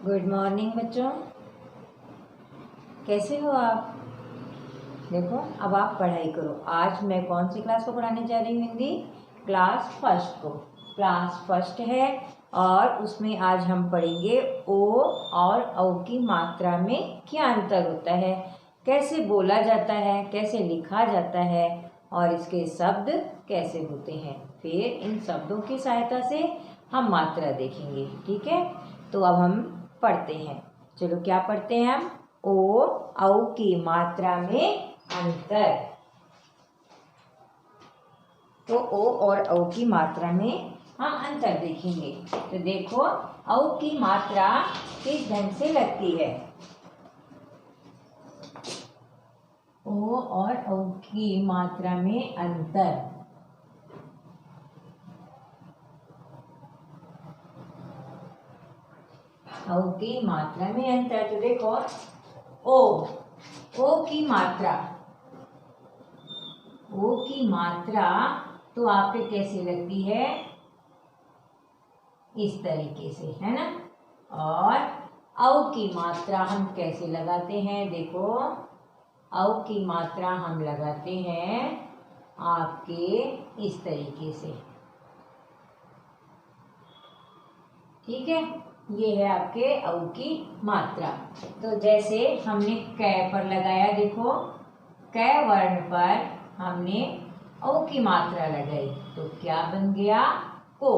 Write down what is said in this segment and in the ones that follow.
Good morning बच्चों, कैसे हो आप। देखो अब आप पढ़ाई करो। आज मैं कौन सी क्लास को पढ़ाने जा रही हूँ? हिंदी क्लास फर्स्ट को। क्लास फर्स्ट है और उसमें आज हम पढ़ेंगे ओ और औ की मात्रा में क्या अंतर होता है, कैसे बोला जाता है, कैसे लिखा जाता है और इसके शब्द कैसे होते हैं। फिर इन शब्दों की सहायता से हम मात्रा देखेंगे। ठीक है, तो अब हम पढ़ते हैं। चलो क्या पढ़ते हैं हम? ओ औ की मात्रा में अंतर। तो ओ और औ की मात्रा में हम अंतर देखेंगे। तो देखो औ की मात्रा किस ढंग से लगती है। ओ और औ की मात्रा में अंतर। औ की मात्रा में अंतर। तो देखो ओ की मात्रा, ओ की मात्रा तो आपको कैसे लगती है? इस तरीके से, है ना। और औ की मात्रा हम कैसे लगाते हैं? देखो औ की मात्रा हम लगाते हैं आपके इस तरीके से। ठीक है, ये है आपके औ की मात्रा। तो जैसे हमने कै पर लगाया, देखो कै वर्ण पर हमने औ की मात्रा लगाई तो क्या बन गया? को।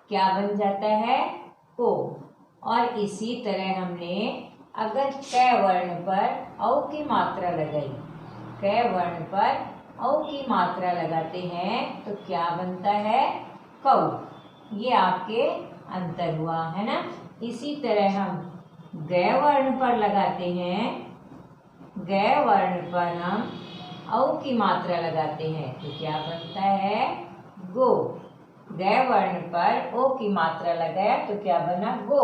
क्या बन जाता है? को। और इसी तरह हमने अगर कै वर्ण पर औ की मात्रा लगाई, कै वर्ण पर औ की मात्रा लगाते हैं तो क्या बनता है? कौ। ये आपके अंतर हुआ, है ना। इसी तरह हम गै वर्ण पर लगाते हैं, गै वर्ण पर हम औ की मात्रा लगाते हैं तो क्या बनता है? गो। गै वर्ण पर ओ की मात्रा लगाया तो क्या बना? गो।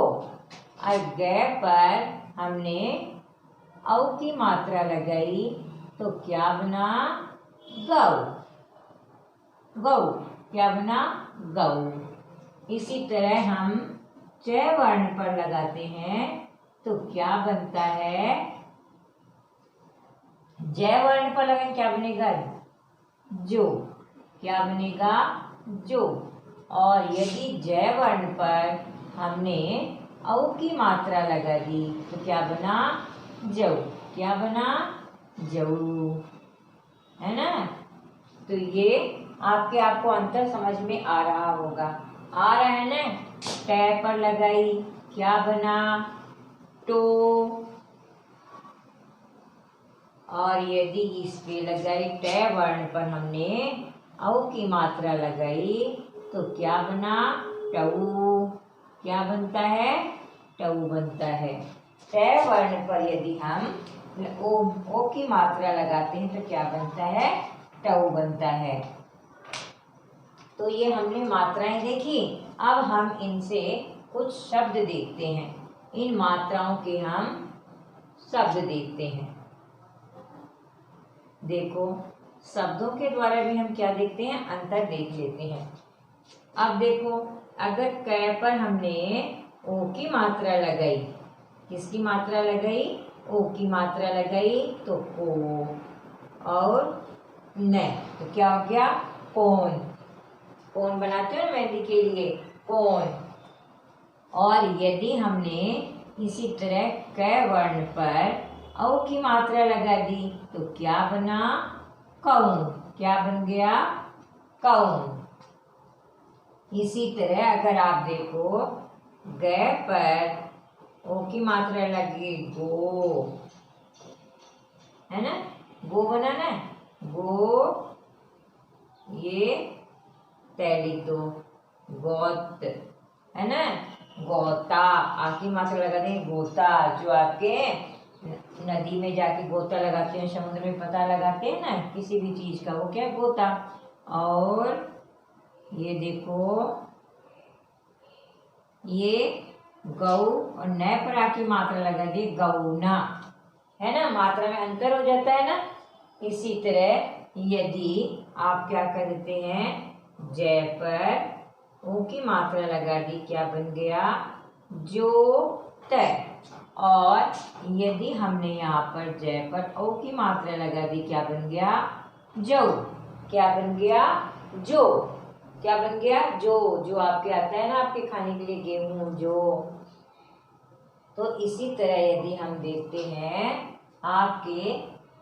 और गै पर हमने औ की मात्रा लगाई तो क्या बना? गौ। गौ। क्या बना? गौ। इसी तरह हम च वर्ण पर लगाते हैं तो क्या बनता है? जय वर्ण पर लगाएं क्या बनेगा? जो। क्या बनेगा? जो। और यदि जय वर्ण पर हमने औ की मात्रा लगा दी तो क्या बना? जौ। क्या बना? जौ, है ना। तो ये आपको अंतर समझ में आ रहा होगा। आ रहा है ना। टै पर लगाई, क्या बना? टो। और यदि इस पे लगाई टै वर्ण पर हमने औ की मात्रा लगाई तो क्या बना? टऊ। क्या बनता है? टऊ बनता है। टै वर्ण पर यदि हम ओ की मात्रा लगाते हैं तो क्या बनता है? टऊ बनता है। तो ये हमने मात्राएं देखी। अब हम इनसे कुछ शब्द देखते हैं। इन मात्राओं के हम शब्द देखते हैं। देखो शब्दों के द्वारा भी हम क्या देखते हैं? अंतर देख लेते हैं। अब देखो अगर कै पर हमने ओ की मात्रा लगाई, किसकी मात्रा लगाई? ओ की मात्रा लगाई तो को। और न तो क्या हो गया? कौन। कौन बनाते हो मेहंदी के लिए? कौन। और यदि हमने इसी तरह कै वर्ण पर औ की मात्रा लगा दी तो क्या बना? कौन। क्या बन गया? कौन। इसी तरह अगर आप देखो गै पर ओ की मात्रा लगी, गो, है ना। गो बना ना। गो, ये तै लिख दो, गौत, है ना। गौता। आ की मात्रा लगा दें गोता। जो आपके नदी में जाके गोता लगाते हैं, समुद्र में पता लगाते हैं ना किसी भी चीज का, वो क्या? गोता। और ये देखो ये गौ और न पर आके मात्रा लगा दी, गौना, है ना। मात्रा में अंतर हो जाता है ना। इसी तरह यदि आप क्या कर देते हैं? जय पर ओ की मात्रा लगा दी, क्या बन गया? जो। तय। और यदि हमने यहाँ पर जय पर ओ की मात्रा लगा दी, क्या बन गया? जौ। क्या बन गया? जो। क्या बन गया? जो। जो आपके आता है ना आपके खाने के लिए, गेहूं, जो। तो इसी तरह यदि हम देखते हैं, आपके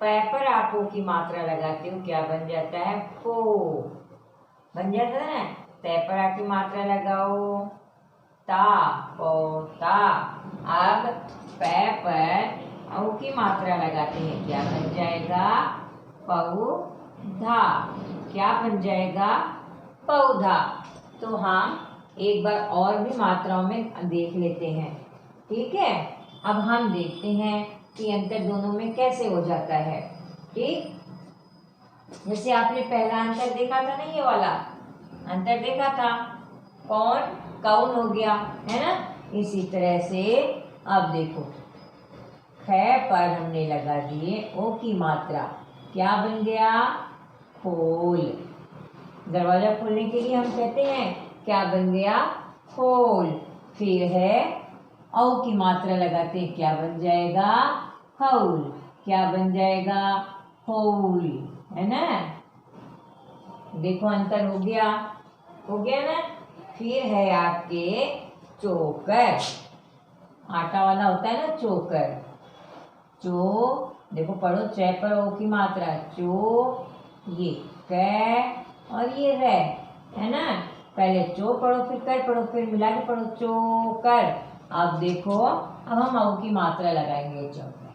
पै पर आप ओ की मात्रा लगाते हो, क्या बन जाता है? पो। बन जाता है ना। तै पर आ की मात्रा लगाओ, ता, पौता। अब पै पर औ की मात्रा लगाते हैं, क्या बन जाएगा? पौधा। क्या बन जाएगा? पौधा। तो हम एक बार और भी मात्राओं में देख लेते हैं, ठीक है। अब हम देखते हैं कि अंतर दोनों में कैसे हो जाता है, ठीक। जैसे आपने पहला अंतर देखा था ना, ये वाला अंतर देखा था, कौन? कौन हो गया, है ना। इसी तरह से अब देखो, ख पर हमने लगा दिए ओ की मात्रा, क्या बन गया? खोल। दरवाजा खोलने के लिए हम कहते हैं, क्या बन गया? खोल। फिर है औ की मात्रा लगाते हैं, क्या बन जाएगा? हौल। क्या बन जाएगा? हौल, है ना। देखो अंतर हो गया, हो गया ना। फिर है आपके चोकर, आटा वाला होता है ना चोकर। चो, देखो पढ़ो, च पर ओ की मात्रा, चो, ये कै और ये रै, है ना। पहले चो पढ़ो, फिर कर पढ़ो, फिर मिला के पढ़ो, चोकर। अब देखो, अब हम औ की मात्रा लगाएंगे चौ पर।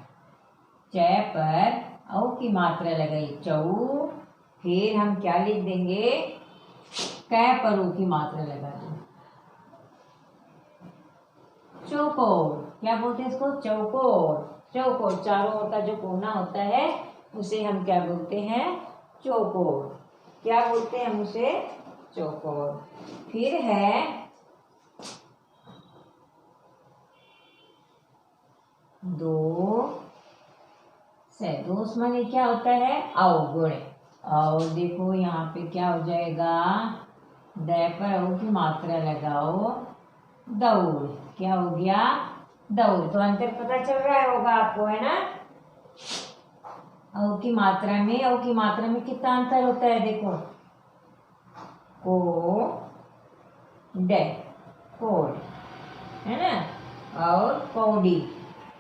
च पर औ की मात्रा लगाई, चौ। फिर हम क्या लिख देंगे? कै पर ओ की मात्रा लगा देंगे, चौकोर। क्या बोलते हैं इसको? चौकोर। चौकोर, चारों ओर का जो कोना होता है उसे हम क्या बोलते हैं? चौकोर। क्या बोलते हैं हम उसे? चौकोर। फिर है दो से, दोष माने क्या होता है? अवगुण। और देखो यहाँ पे क्या हो जाएगा? दै पर औ की मात्रा लगाओ, दौड़। क्या हो गया? दौड़। तो अंतर पता चल रहा होगा आपको, है ना। औ की मात्रा में कितना अंतर होता है? देखो, को, डे, कोड, है ना। और कौड़ी,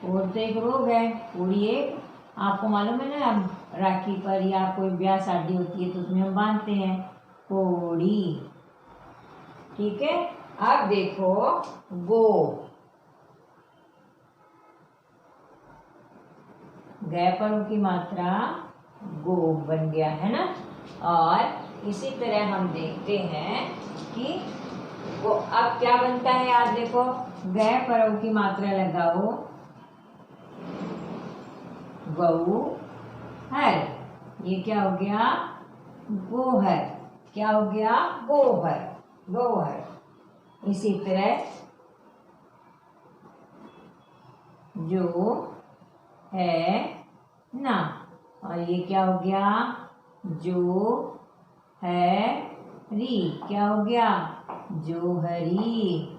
कोड तो एक रोग है, कोड़ी एक, आपको मालूम है ना, राखी पर या कोई ब्याह शादी होती है तो उसमें हम बांधते हैं, कोड़ी, ठीक है। अब देखो, गो, गै पर की मात्रा, गो बन गया, है ना। और इसी तरह हम देखते हैं कि वो अब क्या बनता है। आप देखो, गै पर की मात्रा लगाओ, गौ हर। ये क्या हो गया? गोहर। क्या हो गया? गोहर, गोहर। इसी तरह जो है ना, और ये क्या हो गया? जो है री। क्या हो गया? जोहरी।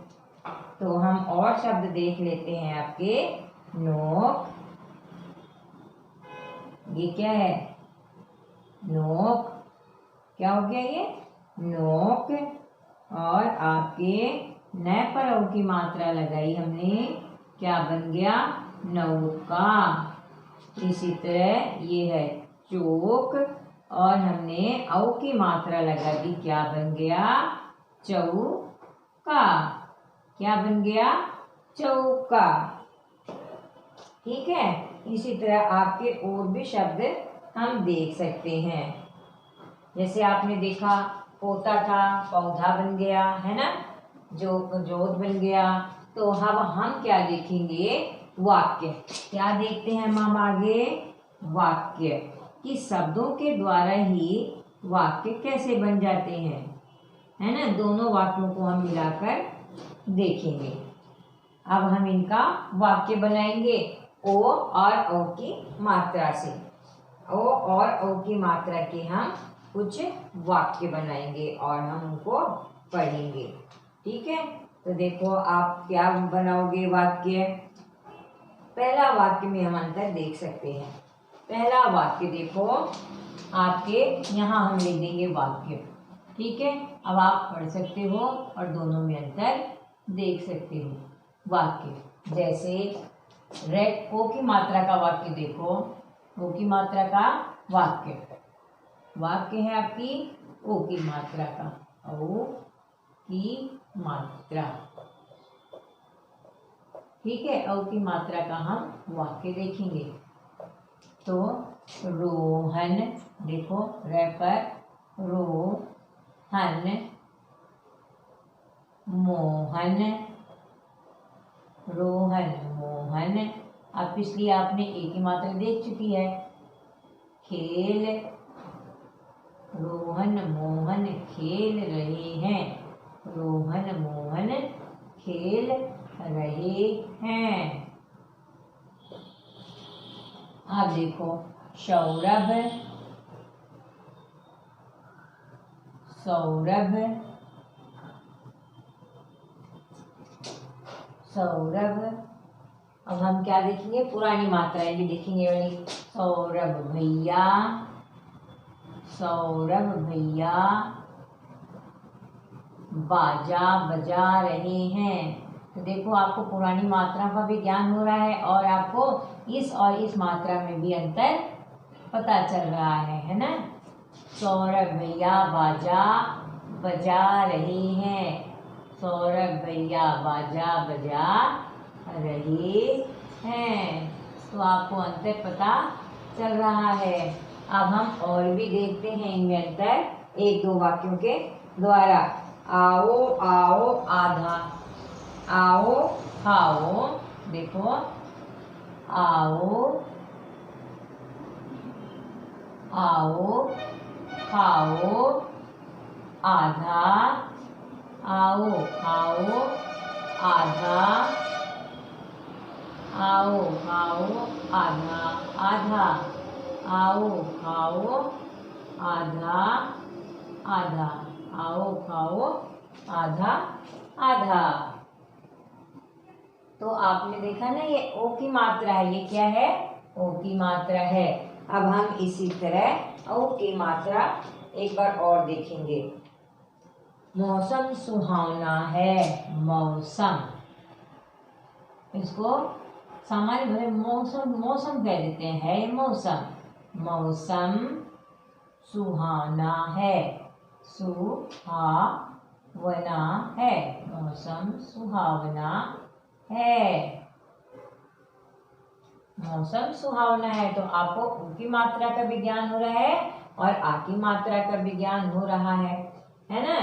तो हम और शब्द देख लेते हैं आपके। नोक, ये क्या है? नोक। क्या हो गया ये? नोक। और आपके न पर औ की मात्रा लगाई हमने, क्या बन गया? नौका। इसी तरह ये है चोक, और हमने औ की मात्रा लगा दी, क्या बन गया? चौका। क्या बन गया? चौका, ठीक है। इसी तरह आपके और भी शब्द हम देख सकते हैं। जैसे आपने देखा, पोता था, पौधा बन गया, है ना, जो जोत बन गया। तो अब हम क्या देखेंगे? वाक्य। क्या देखते हैं हम आगे? वाक्य, कि शब्दों के द्वारा ही वाक्य कैसे बन जाते हैं, है ना। दोनों वाक्यों को हम मिलाकर देखेंगे। अब हम इनका वाक्य बनाएंगे ओ और औ की मात्रा से। ओ और औ की मात्रा के हम कुछ वाक्य बनाएंगे और हम उनको पढ़ेंगे, ठीक है। तो देखो आप क्या बनाओगे वाक्य। पहला वाक्य में हम अंतर देख सकते हैं। पहला वाक्य देखो आपके यहाँ हम लिख देंगे वाक्य, ठीक है। अब आप पढ़ सकते हो और दोनों में अंतर देख सकते हो। वाक्य जैसे रेड ओ की मात्रा का वाक्य देखो, ओ की मात्रा का वाक्य है आपकी ओ की मात्रा का, ओ की मात्रा, ठीक है। ओ की मात्रा का हम वाक्य देखेंगे। तो रोहन देखो रे पर रोहन, मोहन, रोहन मोहन। अब पिछली आपने ए की मात्रा देख चुकी है। खेल, रोहन मोहन खेल रहे हैं, रोहन मोहन खेल रहे हैं। अब देखो सौरभ, सौरभ, सौरभ। अब हम क्या देखेंगे, पुरानी मात्राएं भी देखेंगे वाली। सौरभ भैया, सौरभ भैया बाजा बजा रहे हैं। तो देखो आपको पुरानी मात्रा का भी ज्ञान हो रहा है और आपको इस और इस मात्रा में भी अंतर पता चल रहा है ना। सौरभ भैया बाजा बजा रहे हैं, सौरभ भैया बाजा बजा रहे हैं। तो आपको अंतर पता चल रहा है। अब हम और भी देखते हैं इनमें अंतर एक दो वाक्यों के द्वारा। आओ आओ आधा, आओ खाओ, देखो आओ आओ खाओ आधा, आओ खाओ आधा, आओ खाओ आधा आधा, आओ खाओ आधा आधा, आओ खाओ आधा आधा। तो आपने देखा ना ये ओ की मात्रा है, ये क्या है, ओ की मात्रा है। अब हम इसी तरह ओ की मात्रा एक बार और देखेंगे। मौसम सुहावना है, मौसम, इसको सामान्य भाषा में मौसम मौसम कह देते हैं, है ये मौसम। मौसम सुहाना है, सुहावना है, मौसम सुहावना है, मौसम सुहावना है। तो आपको उ की मात्रा का भी ज्ञान हो रहा है और आ की मात्रा का भी ज्ञान हो रहा है ना।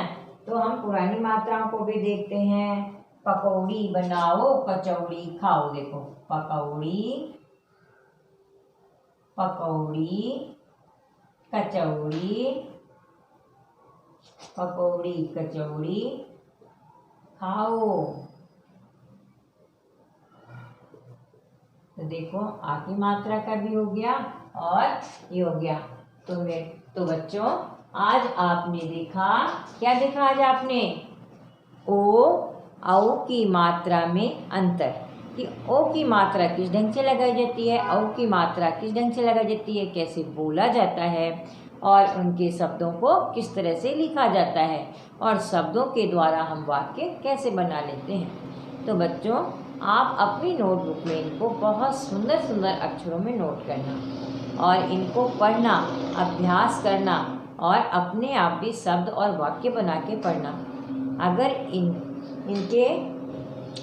तो हम पुरानी मात्राओं को भी देखते हैं। पकौड़ी बनाओ कचौड़ी खाओ, देखो पकौड़ी, पकौड़ी कचौड़ी, पकौड़ी कचौड़ी खाओ। तो देखो आ की मात्रा का भी हो गया और ये हो गया। तो बच्चों आज आपने देखा, क्या देखा आज आपने, औ की मात्रा में अंतर, कि ओ की मात्रा किस ढंग से लगाई जाती है, औ की मात्रा किस ढंग से लगाई जाती है, कैसे बोला जाता है और उनके शब्दों को किस तरह से लिखा जाता है और शब्दों के द्वारा हम वाक्य कैसे बना लेते हैं। तो बच्चों आप अपनी नोटबुक में इनको बहुत सुंदर सुंदर अक्षरों में नोट करना और इनको पढ़ना, अभ्यास करना और अपने आप भी शब्द और वाक्य बना के पढ़ना। अगर इनके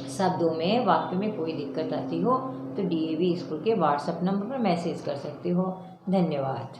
शब्दों में वाक्य में कोई दिक्कत आती हो तो DAV स्कूल के व्हाट्सएप नंबर पर मैसेज कर सकते हो। धन्यवाद।